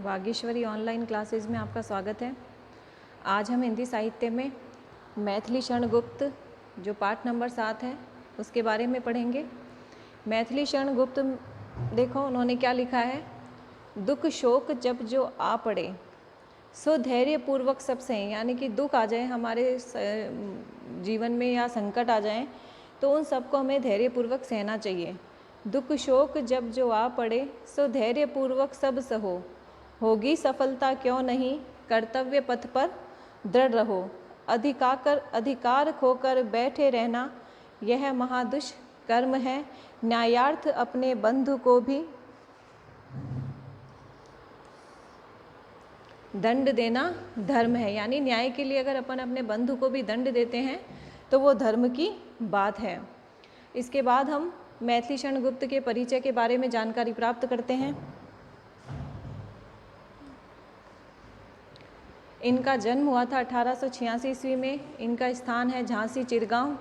Vagishwari online classes में आपका स्वागत है। आज हम हिंदी साहित्य में मैथिली शरण गुप्त जो पाठ नंबर 7 है उसके बारे में पढ़ेंगे। मैथिली शरण गुप्त देखो उन्होंने क्या लिखा है। दुख शोक जब जो आ पड़े सो धैर्य पूर्वक सब सहें, यानी कि दुख आ जाए हमारे जीवन में या संकट आ जाए तो उन सबको हमें धैर्य पूर्वक सहना चाहिए। दुख शोक जब जो आ पड़े सो धैर्य पूर्वक सब सहो, होगी सफलता क्यों नहीं, कर्तव्य पथ पर दृढ़ रहो। अधिकार खोकर बैठे रहना यह महादुष्कर्म है, न्यायार्थ अपने बंधु को भी दंड देना धर्म है। यानी न्याय के लिए अगर अपन अपने बंधु को भी दंड देते हैं तो वो धर्म की बात है। इसके बाद हम मैथिली शरण गुप्त के परिचय के बारे में जानकारी प्राप्त करते हैं। इनका जन्म हुआ था 1886 ईस्वी में। इनका स्थान है झांसी चिरगांव।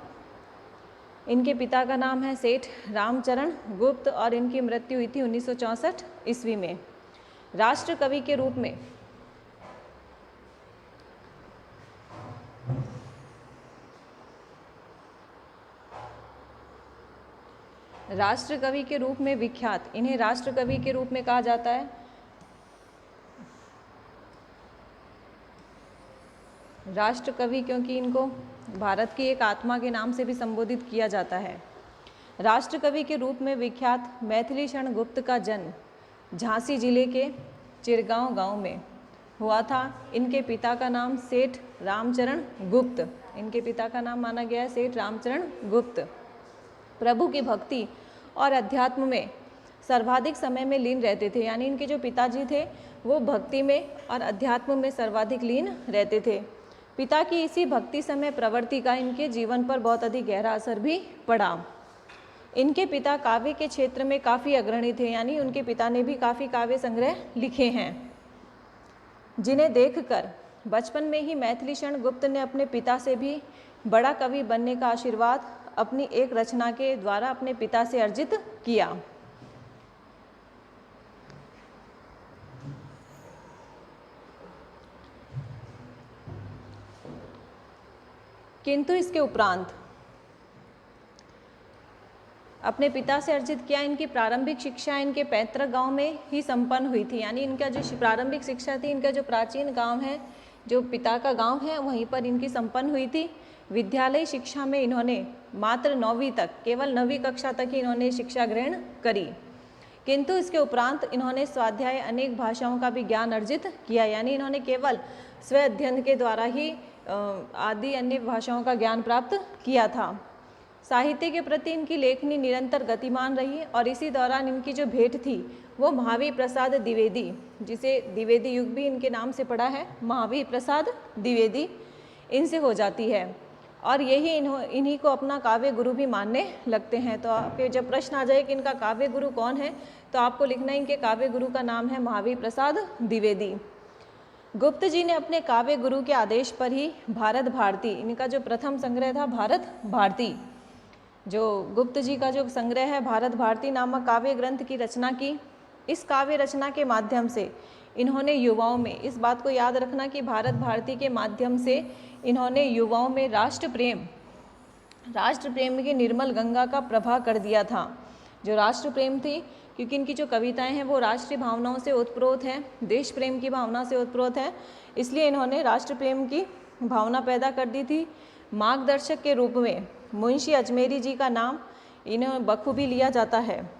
इनके पिता का नाम है सेठ रामचरण गुप्त और इनकी मृत्यु हुई थी 1964 ईस्वी में। राष्ट्र कवि के रूप में विख्यात, इन्हें राष्ट्र कवि के रूप में कहा जाता है। राष्ट्र कवि क्योंकि इनको भारत की एक आत्मा के नाम से भी संबोधित किया जाता है। राष्ट्र कवि के रूप में विख्यात मैथिली शरण गुप्त का जन्म झांसी जिले के चिरगांव गांव में हुआ था। इनके पिता का नाम सेठ रामचरण गुप्त, इनके पिता का नाम माना गया है सेठ रामचरण गुप्त। प्रभु की भक्ति और अध्यात्म में सर्वाधिक समय में लीन रहते थे। यानी इनके जो पिताजी थे वो भक्ति में और अध्यात्म में सर्वाधिक लीन रहते थे। पिता की इसी भक्ति समय प्रवृत्ति का इनके जीवन पर बहुत अधिक गहरा असर भी पड़ा। इनके पिता काव्य के क्षेत्र में काफ़ी अग्रणी थे। यानी उनके पिता ने भी काफ़ी काव्य संग्रह लिखे हैं, जिन्हें देखकर बचपन में ही मैथिली शरण गुप्त ने अपने पिता से भी बड़ा कवि बनने का आशीर्वाद अपनी एक रचना के द्वारा अपने पिता से अर्जित किया। किंतु इसके उपरांत अपने पिता से अर्जित किया। इनकी प्रारंभिक शिक्षा इनके पैतृक गांव में ही संपन्न हुई थी। यानी इनका जो प्रारंभिक शिक्षा थी, इनका जो प्राचीन गांव है, जो पिता का गांव है, वहीं पर इनकी संपन्न हुई थी। विद्यालय शिक्षा में इन्होंने मात्र 9वीं तक, केवल 9वीं कक्षा तक ही इन्होंने शिक्षा ग्रहण करी। किंतु इसके उपरांत इन्होंने स्वाध्याय अनेक भाषाओं का भी ज्ञान अर्जित किया। यानी इन्होंने केवल स्व अध्ययन के द्वारा ही आदि अन्य भाषाओं का ज्ञान प्राप्त किया था। साहित्य के प्रति इनकी लेखनी निरंतर गतिमान रही और इसी दौरान इनकी जो भेंट थी वो महावीर प्रसाद द्विवेदी, जिसे द्विवेदी युग भी इनके नाम से पड़ा है, महावीर प्रसाद द्विवेदी, इनसे हो जाती है और यही इन्हीं को अपना काव्य गुरु भी मानने लगते हैं। तो आपके जब प्रश्न आ जाए कि इनका काव्य गुरु कौन है तो आपको लिखना है इनके काव्य गुरु का नाम है महावीर प्रसाद द्विवेदी। गुप्त जी ने अपने काव्य गुरु के आदेश पर ही भारत भारती, इनका जो प्रथम संग्रह था भारत भारती, जो गुप्त जी का जो संग्रह है भारत भारती नामक काव्य ग्रंथ की रचना की। इस काव्य रचना के माध्यम से इन्होंने युवाओं में, इस बात को याद रखना कि भारत भारती के माध्यम से इन्होंने युवाओं में राष्ट्र प्रेम की निर्मल गंगा का प्रवाह कर दिया था। जो राष्ट्र प्रेम थी, क्योंकि इनकी जो कविताएं हैं वो राष्ट्रीय भावनाओं से ओतप्रोत हैं, देश प्रेम की भावना से ओतप्रोत है, इसलिए इन्होंने राष्ट्र प्रेम की भावना पैदा कर दी थी। मार्गदर्शक के रूप में मुंशी अजमेरी जी का नाम इन्हें बखूबी लिया जाता है।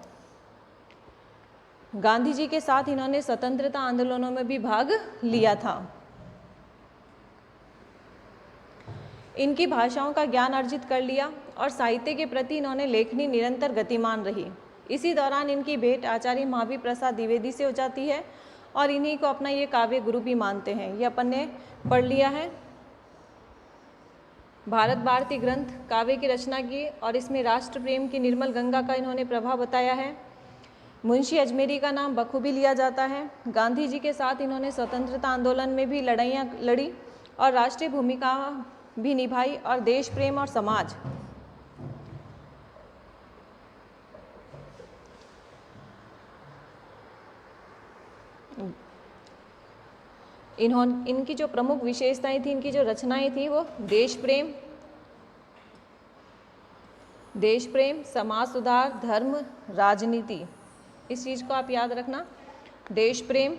गांधी जी के साथ इन्होंने स्वतंत्रता आंदोलनों में भी भाग लिया था। इनकी भाषाओं का ज्ञान अर्जित कर लिया और साहित्य के प्रति इन्होंने लेखनी निरंतर गतिमान रही। इसी दौरान इनकी भेंट आचार्य महावीर प्रसाद द्विवेदी से हो जाती है और इन्हीं को अपना ये काव्य गुरु भी मानते हैं। ये अपन ने पढ़ लिया है। भारत भारती ग्रंथ काव्य की रचना की और इसमें राष्ट्र प्रेम की निर्मल गंगा का इन्होंने प्रभाव बताया है। मुंशी अजमेरी का नाम बखूबी लिया जाता है। गांधी जी के साथ इन्होंने स्वतंत्रता आंदोलन में भी लड़ाइयाँ लड़ी और राष्ट्रीय भूमिका भी निभाई और देश प्रेम और समाज इनकी जो प्रमुख विशेषताएं थी, इनकी जो रचनाएं थी वो देश प्रेम, समाज सुधार, धर्म, राजनीति। इस चीज़ को आप याद रखना, देश प्रेम,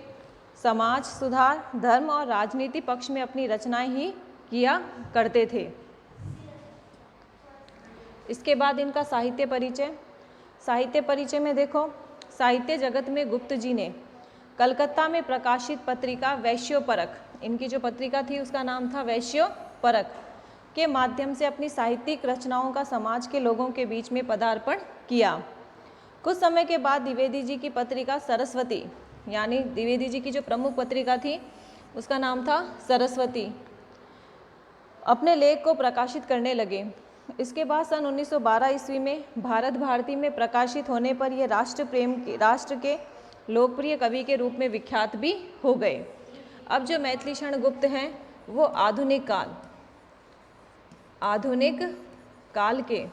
समाज सुधार, धर्म और राजनीति पक्ष में अपनी रचनाएं ही किया करते थे। इसके बाद इनका साहित्य परिचय में देखो, साहित्य जगत में गुप्त जी ने कलकत्ता में प्रकाशित पत्रिका वैश्योपरक, इनकी जो पत्रिका थी उसका नाम था वैश्योपरक, के माध्यम से अपनी साहित्यिक रचनाओं का समाज के लोगों के बीच में पदार्पण किया। कुछ समय के बाद द्विवेदी जी की पत्रिका सरस्वती, यानी द्विवेदी जी की जो प्रमुख पत्रिका थी उसका नाम था सरस्वती, अपने लेख को प्रकाशित करने लगे। इसके बाद सन 1912 ईस्वी में भारत भारती में प्रकाशित होने पर ये राष्ट्र के लोकप्रिय कवि के रूप में विख्यात भी हो गए। अब जो मैथिली शरण गुप्त हैं वो आधुनिक काल के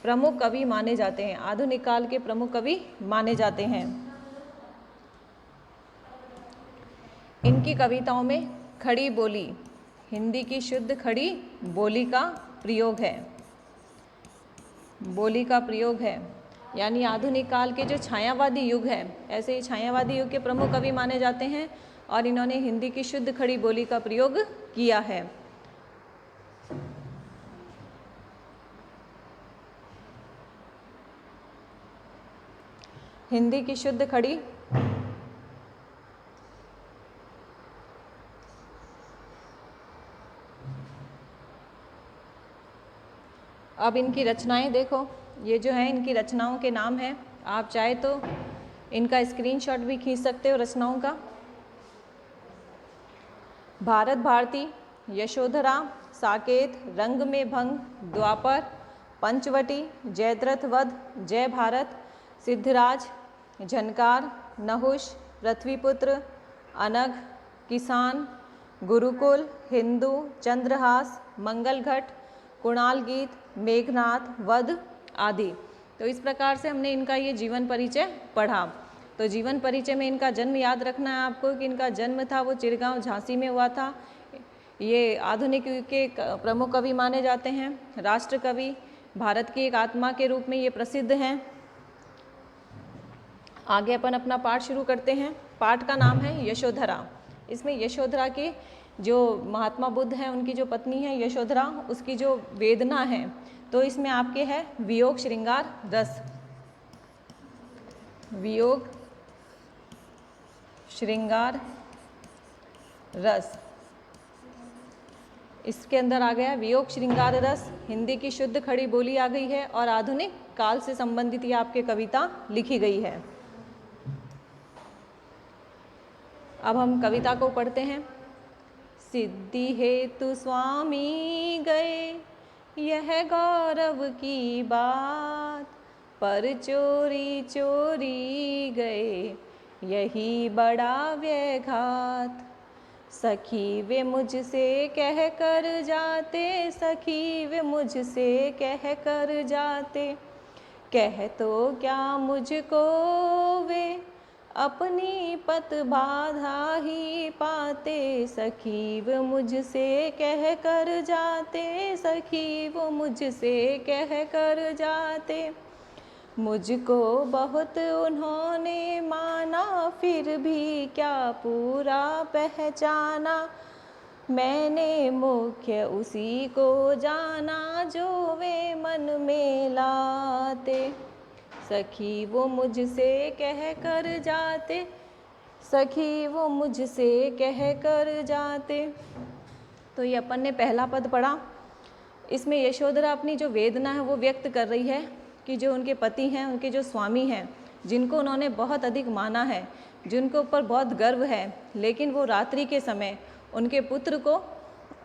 प्रमुख कवि माने जाते हैं, आधुनिक काल के प्रमुख कवि माने जाते हैं। इनकी कविताओं में खड़ी बोली, हिंदी की शुद्ध खड़ी बोली का प्रयोग है, यानी आधुनिक काल के जो छायावादी युग है, ऐसे ही छायावादी युग के प्रमुख कवि माने जाते हैं और इन्होंने हिंदी की शुद्ध खड़ी बोली का प्रयोग किया है। हिंदी की शुद्ध खड़ी अब इनकी रचनाएं देखो, ये जो है इनकी रचनाओं के नाम हैं, आप चाहे तो इनका स्क्रीनशॉट भी खींच सकते हो रचनाओं का। भारत भारती, यशोधरा, साकेत, रंग में भंग, द्वापर, पंचवटी, जयद्रथ वध, जय भारत, सिद्धराज, झनकार, नहुष, पृथ्वीपुत्र, अनघ, किसान, गुरुकुल, हिंदू, चंद्रहास, मंगलघट, कुणाल गीत, मेघनाथ, वध आदि। तो इस प्रकार से हमने इनका ये जीवन परिचय पढ़ा। तो जीवन परिचय में इनका जन्म याद रखना है आपको कि इनका जन्म था वो चिरगांव झांसी में हुआ था। ये आधुनिक युग के प्रमुख कवि माने जाते हैं, राष्ट्र कवि, भारत की एक आत्मा के रूप में ये प्रसिद्ध हैं। आगे अपन अपना पाठ शुरू करते हैं। पाठ का नाम है यशोधरा। इसमें यशोधरा के जो महात्मा बुद्ध हैं उनकी जो पत्नी है यशोधरा, उसकी जो वेदना है, तो इसमें आपके है वियोग श्रृंगार रस। वियोग श्रृंगार रस, इसके अंदर आ गया वियोग श्रृंगार रस। हिंदी की शुद्ध खड़ी बोली आ गई है और आधुनिक काल से संबंधित ये आपके कविता लिखी गई है। अब हम कविता को पढ़ते हैं। सिद्धि हेतु स्वामी गए, यह गौरव की बात, पर चोरी चोरी गए, यही बड़ा व्यघात। सखी वे मुझसे कह कर जाते, सखी वे मुझसे कह कर जाते, कह तो क्या मुझको वे अपनी पत बाधा ही पाते। सखी वो मुझसे कह कर जाते, सखी वो मुझसे कह कर जाते, मुझको बहुत उन्होंने माना, फिर भी क्या पूरा पहचाना। मैंने मुख्य उसी को जाना, जो वे मन में लाते। सखी वो मुझसे कह कर जाते, सखी वो मुझसे कह कर जाते। तो ये अपन ने पहला पद पढ़ा। इसमें यशोधरा अपनी जो वेदना है वो व्यक्त कर रही है कि जो उनके पति हैं, उनके जो स्वामी हैं, जिनको उन्होंने बहुत अधिक माना है, जिनके ऊपर बहुत गर्व है, लेकिन वो रात्रि के समय उनके पुत्र को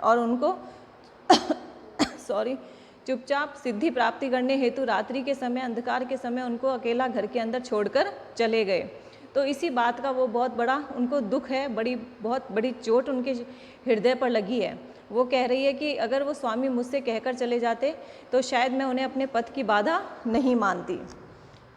और उनको चुपचाप सिद्धि प्राप्ति करने हेतु रात्रि के समय, अंधकार के समय उनको अकेला घर के अंदर छोड़कर चले गए। तो इसी बात का वो बहुत बड़ा उनको दुख है, बहुत बड़ी चोट उनके हृदय पर लगी है। वो कह रही है कि अगर वो स्वामी मुझसे कहकर चले जाते तो शायद मैं उन्हें अपने पथ की बाधा नहीं मानती।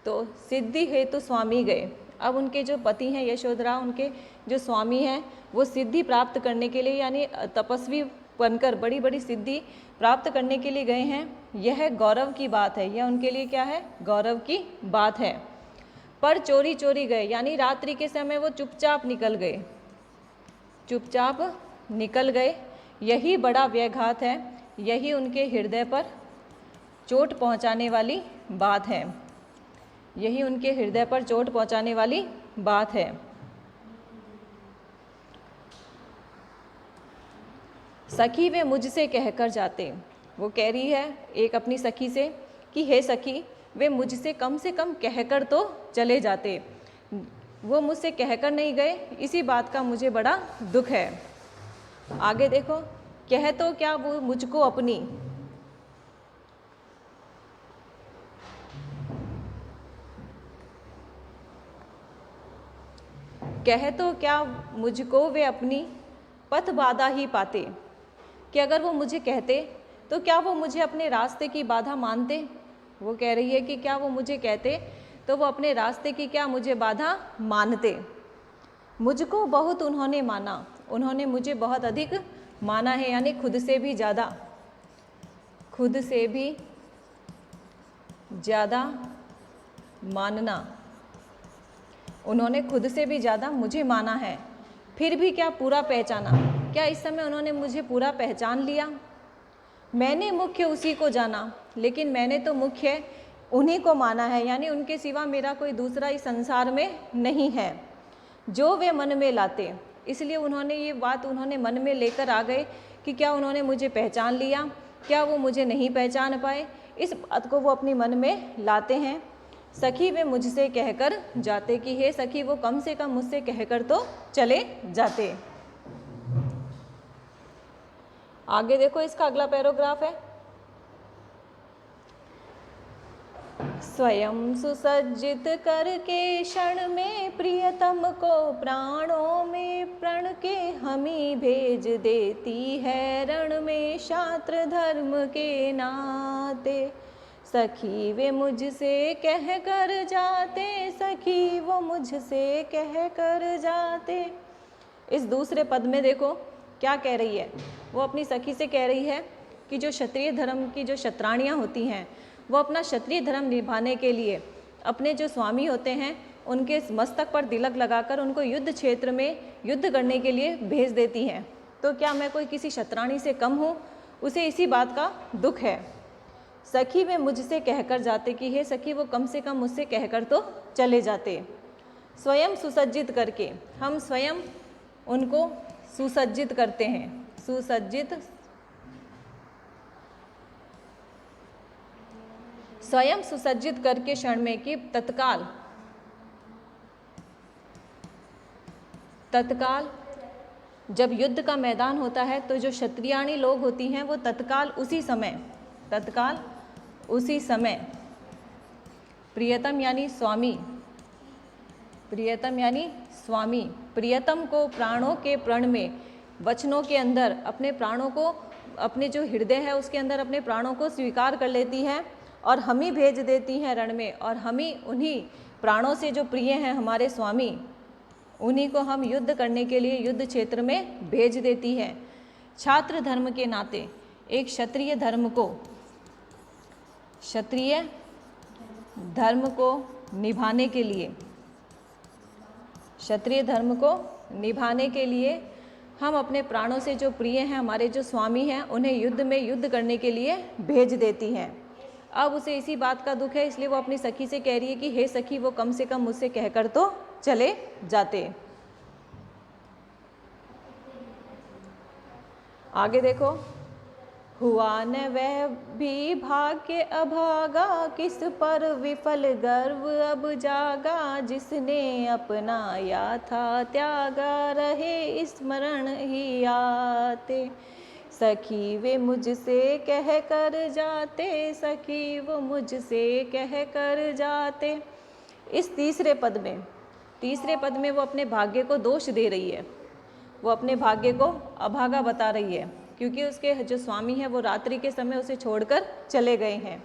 तो सिद्धि हेतु स्वामी गए। अब उनके जो पति हैं यशोधरा, उनके जो स्वामी हैं, वो सिद्धि प्राप्त करने के लिए यानी तपस्वी बनकर बड़ी बड़ी सिद्धि प्राप्त करने के लिए गए हैं। यह गौरव की बात है, यह उनके लिए क्या है, गौरव की बात है। पर चोरी चोरी गए, यानी रात्रि के समय वो चुपचाप निकल गए, चुपचाप निकल गए। यही बड़ा व्यघात है, यही उनके हृदय पर चोट पहुंचाने वाली बात है, यही उनके हृदय पर चोट पहुंचाने वाली बात है। सखी वे मुझसे कहकर जाते, वो कह रही है एक अपनी सखी से कि हे सखी, वे मुझसे कम से कम कहकर तो चले जाते, वो मुझसे कहकर नहीं गए, इसी बात का मुझे बड़ा दुख है। आगे देखो, कह तो क्या वो मुझको अपनी, कह तो क्या मुझको वे अपनी पथ बाधा ही पाते, कि अगर वो मुझे कहते तो क्या वो मुझे अपने रास्ते की बाधा मानते। वो कह रही है कि क्या वो मुझे कहते तो वो अपने रास्ते की क्या मुझे बाधा मानते। मुझको बहुत उन्होंने माना, उन्होंने मुझे बहुत अधिक माना है, यानी खुद से भी ज़्यादा, खुद से भी ज़्यादा मानना, उन्होंने खुद से भी ज़्यादा मुझे माना है। फिर भी क्या पूरा पहचाना, क्या इस समय उन्होंने मुझे पूरा पहचान लिया। मैंने मुख्य उसी को जाना, लेकिन मैंने तो मुख्य उन्हीं को माना है, यानी उनके सिवा मेरा कोई दूसरा इस संसार में नहीं है जो वे मन में लाते। इसलिए उन्होंने ये बात उन्होंने मन में लेकर आ गए कि क्या उन्होंने मुझे पहचान लिया, क्या वो मुझे नहीं पहचान पाए, इस बात को वो अपनी मन में लाते हैं। सखी वे मुझसे कहकर जाते, कि हे सखी, वो कम से कम मुझसे कहकर तो चले जाते। आगे देखो, इसका अगला पैराग्राफ है, स्वयं सुसज्जित करके क्षण में प्रियतम को प्राणों में प्रण के हमी भेज देती है रण में शास्त्र धर्म के नाते। सखी वे मुझसे कह कर जाते, सखी वो मुझसे कह कर जाते। इस दूसरे पद में देखो क्या कह रही है, वो अपनी सखी से कह रही है कि जो क्षत्रिय धर्म की जो क्षत्राणियाँ होती हैं, वो अपना क्षत्रिय धर्म निभाने के लिए अपने जो स्वामी होते हैं उनके मस्तक पर तिलक लगाकर उनको युद्ध क्षेत्र में युद्ध करने के लिए भेज देती हैं। तो क्या मैं कोई किसी क्षत्राणी से कम हूँ, उसे इसी बात का दुख है। सखी वे मुझसे कहकर जाते, कि हे सखी, वो कम से कम मुझसे कहकर तो चले जाते। स्वयं सुसज्जित करके, हम स्वयं उनको सुसज्जित करते हैं, सुसज्जित, स्वयं सुसज्जित करके क्षण में, कि तत्काल, तत्काल जब युद्ध का मैदान होता है तो जो क्षत्रियाणी लोग होती हैं वो तत्काल उसी समय, तत्काल उसी समय प्रियतम यानी स्वामी, प्रियतम यानी स्वामी, प्रियतम को प्राणों के प्रण में, वचनों के अंदर अपने प्राणों को, अपने जो हृदय है उसके अंदर अपने प्राणों को स्वीकार कर लेती है और हम ही भेज देती हैं रण में। और हम ही उन्हीं प्राणों से जो प्रिय हैं हमारे स्वामी, उन्हीं को हम युद्ध करने के लिए युद्ध क्षेत्र में भेज देती है। छात्र धर्म के नाते, एक क्षत्रिय धर्म को, क्षत्रिय धर्म को निभाने के लिए, क्षत्रिय धर्म को निभाने के लिए हम अपने प्राणों से जो प्रिय हैं, हमारे जो स्वामी हैं, उन्हें युद्ध में युद्ध करने के लिए भेज देती हैं। अब उसे इसी बात का दुख है, इसलिए वो अपनी सखी से कह रही है कि हे सखी, वो कम से कम मुझसे कहकर तो चले जाते। आगे देखो, हुआ न वह भी भाग्य अभागा, किस पर विफल गर्व अब जागा, जिसने अपनाया था त्यागा, रहे स्मरण ही आते। सखी वे मुझसे कह कर जाते, सखी वो मुझसे कह कर जाते। इस तीसरे पद में, तीसरे पद में वो अपने भाग्य को दोष दे रही है, वो अपने भाग्य को अभागा बता रही है, क्योंकि उसके जो स्वामी हैं वो रात्रि के समय उसे छोड़कर चले गए हैं।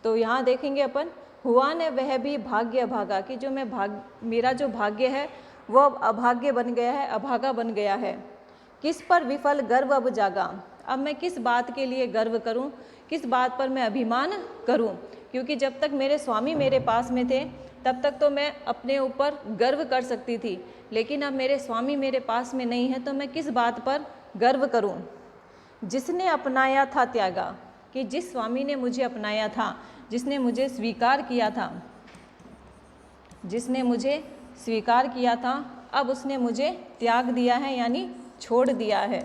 तो यहाँ देखेंगे अपन, हुआ न वह भी भाग्य अभागा, कि जो मेरा जो भाग्य है वो अब अभाग्य बन गया है, अभागा बन गया है। किस पर विफल गर्व अब जागा, अब मैं किस बात के लिए गर्व करूं, किस बात पर मैं अभिमान करूं, क्योंकि जब तक मेरे स्वामी मेरे पास में थे तब तक तो मैं अपने ऊपर गर्व कर सकती थी, लेकिन अब मेरे स्वामी मेरे पास में नहीं है तो मैं किस बात पर गर्व करूं। जिसने अपनाया था त्यागा, कि जिस स्वामी ने मुझे अपनाया था, जिसने मुझे स्वीकार किया था, जिसने मुझे स्वीकार किया था, अब उसने मुझे त्याग दिया है, यानी छोड़ दिया है।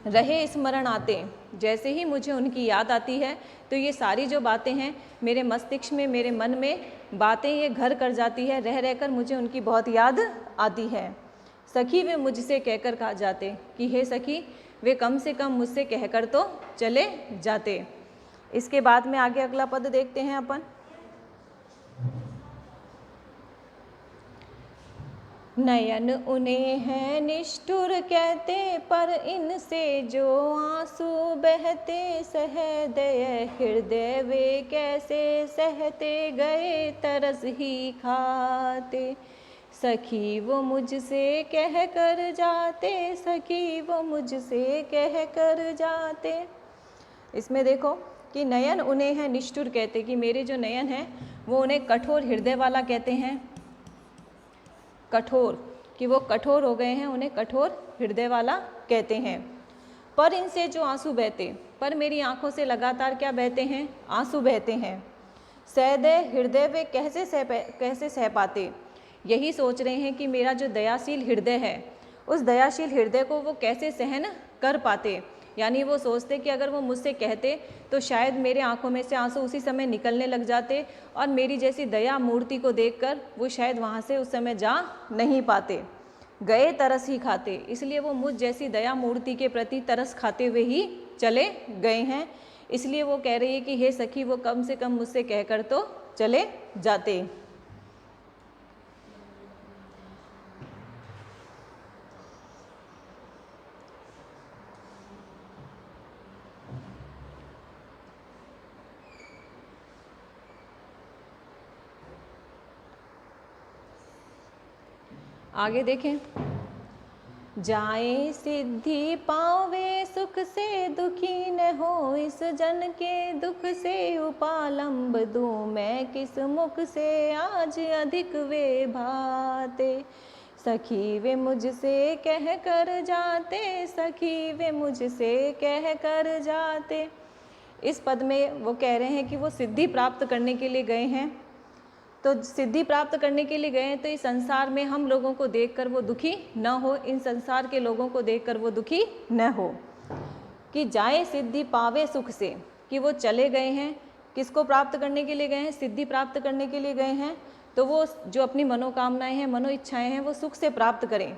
रहे स्मरण आते, जैसे ही मुझे उनकी याद आती है तो ये सारी जो बातें हैं मेरे मस्तिष्क में, मेरे मन में बातें ये घर कर जाती है, रह रहकर मुझे उनकी बहुत याद आती है। सखी वे मुझसे कहकर कहा जाते, कि हे सखी वे कम से कम मुझसे कहकर तो चले जाते। इसके बाद में आगे अगला पद देखते हैं अपन। नयन उन्हें है निष्ठुर कहते, पर इनसे जो आंसू बहते, सहृदय हृदय वे कैसे सहते, गए तरस ही खाते। सखी वो मुझसे कह कर जाते, सखी वो मुझसे कह कर जाते। इसमें देखो कि नयन उन्हें है निष्ठुर कहते, कि मेरे जो नयन हैं वो उन्हें कठोर हृदय वाला कहते हैं। कठोर, कि वो कठोर हो गए हैं, उन्हें कठोर हृदय वाला कहते हैं। पर इनसे जो आंसू बहते, पर मेरी आंखों से लगातार क्या बहते हैं, आंसू बहते हैं। सहृदय हृदय वे कैसे सह पाते, यही सोच रहे हैं कि मेरा जो दयाशील हृदय है उस दयाशील हृदय को वो कैसे सहन कर पाते, यानी वो सोचते कि अगर वो मुझसे कहते तो शायद मेरे आंखों में से आंसू उसी समय निकलने लग जाते और मेरी जैसी दया मूर्ति को देखकर वो शायद वहाँ से उस समय जा नहीं पाते। गए तरस ही खाते, इसलिए वो मुझ जैसी दया मूर्ति के प्रति तरस खाते हुए ही चले गए हैं। इसलिए वो कह रही है कि हे सखी वो कम से कम मुझसे कहकर तो चले जाते। आगे देखें। जाए सिद्धि पावे सुख से, दुखी न हो इस जन के दुख से, उपालंब दूं मैं किस मुख से, आज अधिक वे भाते। सखी वे मुझसे कह कर जाते, सखी वे मुझसे कह कर जाते। इस पद में वो कह रहे हैं कि वो सिद्धि प्राप्त करने के लिए गए हैं, तो सिद्धि प्राप्त करने के लिए गए हैं तो इस संसार में हम लोगों को देखकर वो दुखी न हो, इन संसार के लोगों को देखकर वो दुखी न हो। कि जाए सिद्धि पावे सुख से, कि वो चले गए हैं, किसको प्राप्त करने के लिए गए हैं, सिद्धि प्राप्त करने के लिए गए हैं, तो वो जो अपनी मनोकामनाएं हैं, मनो इच्छाएं हैं, वो सुख से प्राप्त करें।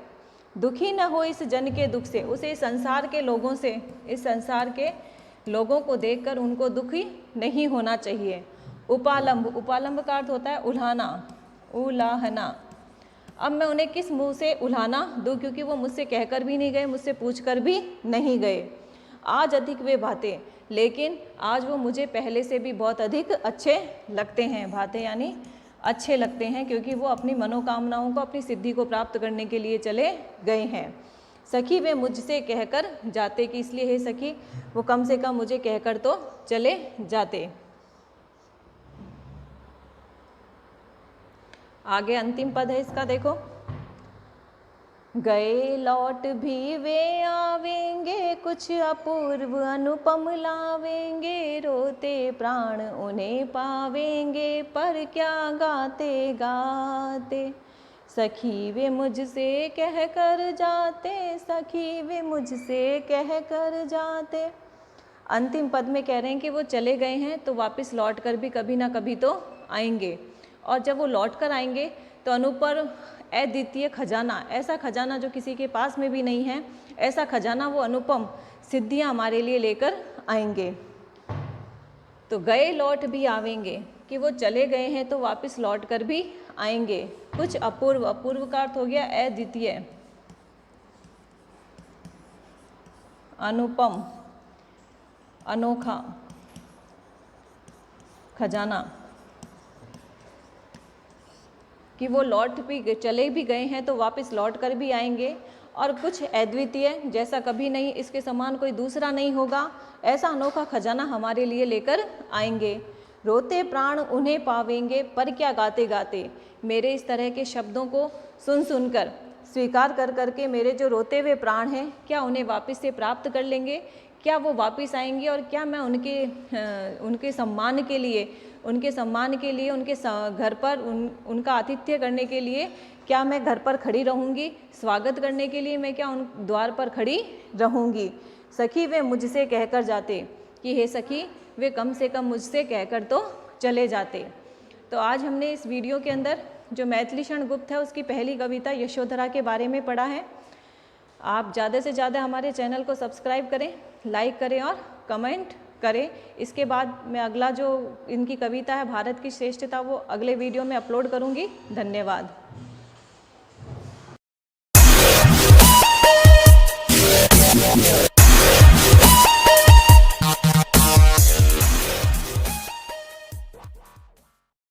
दुखी न हो इस जन के दुख से, उसे संसार के लोगों से, इस संसार के लोगों को देखकर उनको दुखी नहीं होना चाहिए। उपालंब, उपालंब का अर्थ होता है उल्हाना, उलाहना। अब मैं उन्हें किस मुंह से उल्हाना दूँ, क्योंकि वो मुझसे कहकर भी नहीं गए, मुझसे पूछकर भी नहीं गए। आज अधिक वे भाते, लेकिन आज वो मुझे पहले से भी बहुत अधिक अच्छे लगते हैं। भाते यानी अच्छे लगते हैं, क्योंकि वो अपनी मनोकामनाओं को, अपनी सिद्धि को प्राप्त करने के लिए चले गए हैं। सखी वे मुझसे कहकर जाते, कि इसलिए हे सखी वो कम से कम मुझे कहकर तो चले जाते। आगे अंतिम पद है इसका, देखो। गए लौट भी वे आवेंगे, कुछ अपूर्व अनुपम लावेंगे, रोते प्राण उन्हें पावेंगे, पर क्या गाते गाते। सखी वे मुझसे कह कर जाते, सखी वे मुझसे कह कर जाते। अंतिम पद में कह रहे हैं कि वो चले गए हैं तो वापस लौट कर भी कभी ना कभी तो आएंगे, और जब वो लौट कर आएंगे तो अनुपर अद्वितीय खजाना, ऐसा खजाना जो किसी के पास में भी नहीं है, ऐसा खजाना वो अनुपम सिद्धियां हमारे लिए लेकर आएंगे। तो गए लौट भी आवेंगे, कि वो चले गए हैं तो वापस लौट कर भी आएंगे। कुछ अपूर्व, अपूर्व का अर्थ हो गया अद्वितीय, अनुपम, अनोखा। खजाना, कि वो लौट भी चले भी गए हैं तो वापस लौट कर भी आएंगे, और कुछ अद्वितीय, जैसा कभी नहीं इसके समान कोई दूसरा नहीं होगा, ऐसा अनोखा खजाना हमारे लिए लेकर आएंगे। रोते प्राण उन्हें पावेंगे, पर क्या गाते गाते। मेरे इस तरह के शब्दों को सुन सुनकर, स्वीकार कर करके मेरे जो रोते हुए प्राण हैं, क्या उन्हें वापस से प्राप्त कर लेंगे? क्या वो वापस आएंगे? और क्या मैं उनके सम्मान के लिए, उनके घर पर उनका आतिथ्य करने के लिए क्या मैं घर पर खड़ी रहूँगी? स्वागत करने के लिए मैं क्या उन द्वार पर खड़ी रहूँगी? सखी वे मुझसे कहकर जाते, कि हे सखी, वे कम से कम मुझसे कहकर तो चले जाते। तो आज हमने इस वीडियो के अंदर जो मैथिली क्षण गुप्त है उसकी पहली कविता यशोधरा के बारे में पढ़ा है। आप ज़्यादा से ज़्यादा हमारे चैनल को सब्सक्राइब करें, लाइक करें और कमेंट करें। इसके बाद मैं अगला जो इनकी कविता है भारत की श्रेष्ठता, वो अगले वीडियो में अपलोड करूँगी। धन्यवाद।